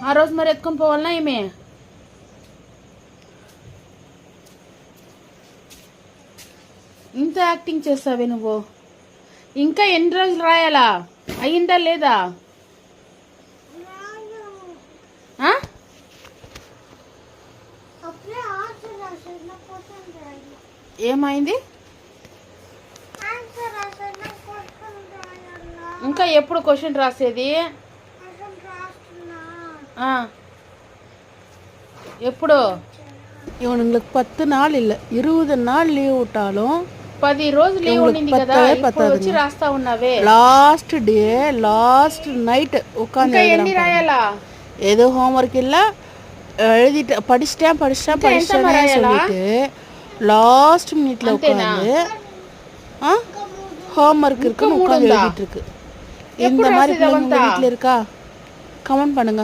ఆ రోజు మరి ఎత్తుకొని పోవాలనా ఏమే? ఇంత యాక్టింగ్ చేస్తావే నువ్వు. ఇంకా ఎన్ని రోజులు రాయాలా? అయ్యిందా లేదా? ఏమైంది? ఇంకా ఎప్పుడు క్వశ్చన్ రాసేది? எப்புடோ இவனுங்களுக்கு 10 நாள் இல்லை, 20 நாள் லீவ் விட்டாலும் 10 రోజు లీవ్ ఉండింది కదా, ఇప్పుడు వచ్చి రాస్తా ఉన్నావే. లాస్ట్ డే లాస్ట్ నైట్ உட்காந்து ఎన్ని రాయాలా? ஏதோ ஹோம்ஒர்க் இல்லை, எழுதிட்டு படிச்சிட்டேன் சொல்லிட்டு லாஸ்ட் மினிட்ல உட்காந்து ஹோம்ஒர்க் இருக்குன்னு உட்காந்து எழுதிட்டு இருக்கு. இந்த மாதிரி பிள்ளைங்க உங்க வீட்டில் இருக்கா? கமெண்ட் பண்ணுங்க.